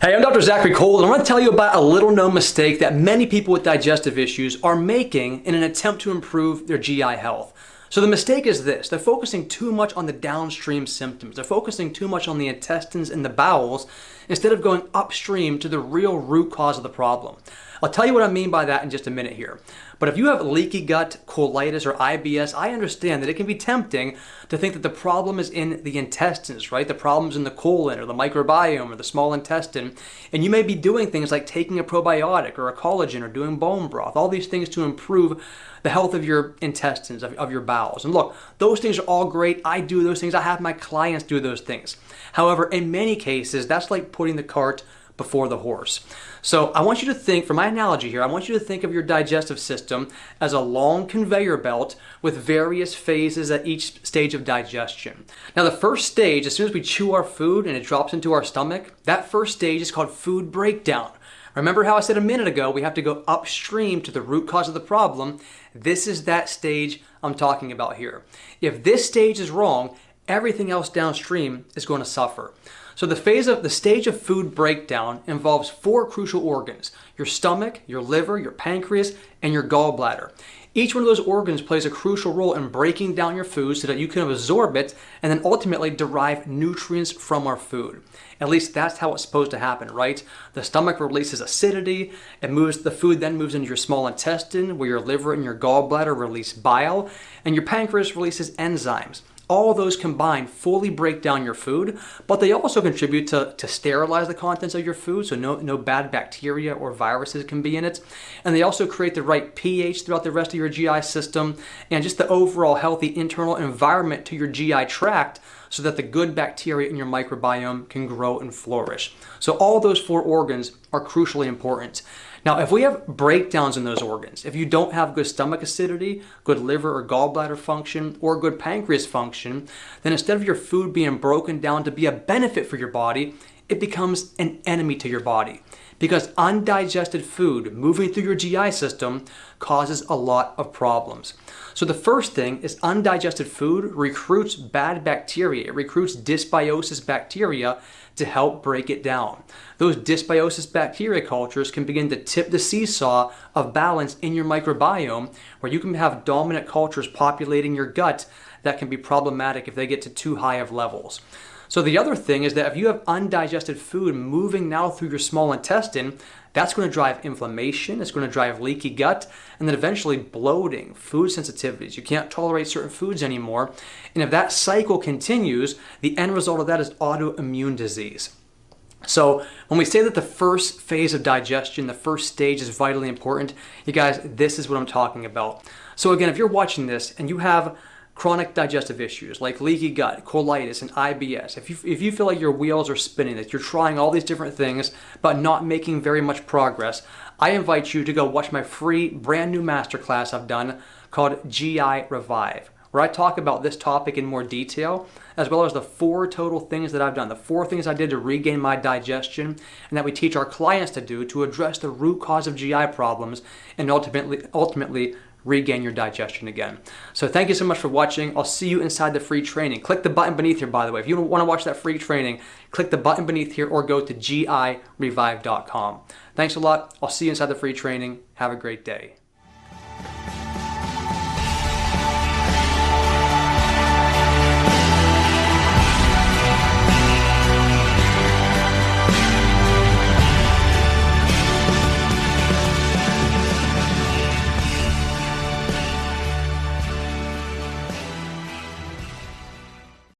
Hey, I'm Dr. Zachary Cole, and I want to tell you about a little known mistake that many people with digestive issues are making in an attempt to improve their GI health. So the mistake is this: they're focusing too much on the downstream symptoms. They're focusing too much on the intestines and the bowels instead of going upstream to the real root cause of the problem. I'll tell you what I mean by that in just a minute here. But if you have leaky gut, colitis, or IBS, I understand that it can be tempting to think that the problem is in the intestines, right? The problem's in the colon or the microbiome or the small intestine. And you may be doing things like taking a probiotic or a collagen or doing bone broth, all these things to improve the health of your intestines, of your bowels. And look, those things are all great. I do those things. I have my clients do those things. However, in many cases, that's like putting the cart before the horse. So I want you to think, for my analogy here, I want you to think of your digestive system as a long conveyor belt with various phases at each stage of digestion. Now the first stage, as soon as we chew our food and it drops into our stomach, that first stage is called food breakdown. Remember how I said a minute ago, we have to go upstream to the root cause of the problem? This is that stage I'm talking about here. If this stage is wrong, everything else downstream is going to suffer. So the stage of food breakdown involves 4 crucial organs: your stomach, your liver, your pancreas, and your gallbladder. Each one of those organs plays a crucial role in breaking down your food so that you can absorb it and then ultimately derive nutrients from our food. At least that's how it's supposed to happen, right? The stomach releases acidity, the food then moves into your small intestine, where your liver and your gallbladder release bile, and your pancreas releases enzymes. All those combined fully break down your food, but they also contribute to sterilize the contents of your food, so no bad bacteria or viruses can be in it. And they also create the right pH throughout the rest of your GI system and just the overall healthy internal environment to your GI tract so that the good bacteria in your microbiome can grow and flourish. So all those 4 organs are crucially important. Now, if we have breakdowns in those organs, if you don't have good stomach acidity, good liver or gallbladder function, or good pancreas function, then instead of your food being broken down to be a benefit for your body, it becomes an enemy to your body. Because undigested food moving through your GI system causes a lot of problems. So the first thing is undigested food recruits bad bacteria. It recruits dysbiosis bacteria to help break it down. Those dysbiosis bacteria cultures can begin to tip the seesaw of balance in your microbiome, where you can have dominant cultures populating your gut that can be problematic if they get to too high of levels. So the other thing is that if you have undigested food moving now through your small intestine, that's going to drive inflammation, it's going to drive leaky gut, and then eventually bloating, food sensitivities. You can't tolerate certain foods anymore. And if that cycle continues, the end result of that is autoimmune disease. So when we say that the first phase of digestion, the first stage is vitally important, you guys, this is what I'm talking about. So again, if you're watching this and you have chronic digestive issues like leaky gut, colitis, and IBS, if you feel like your wheels are spinning, that you're trying all these different things but not making very much progress, I invite you to go watch my free brand new masterclass I've done called GI Revive, where I talk about this topic in more detail, as well as the 4 total things that I've done, the 4 things I did to regain my digestion, and that we teach our clients to do to address the root cause of GI problems and ultimately regain your digestion again. So thank you so much for watching. I'll see you inside the free training. Click the button beneath here, by the way. If you want to watch that free training, click the button beneath here or go to girevive.com. Thanks a lot. I'll see you inside the free training. Have a great day.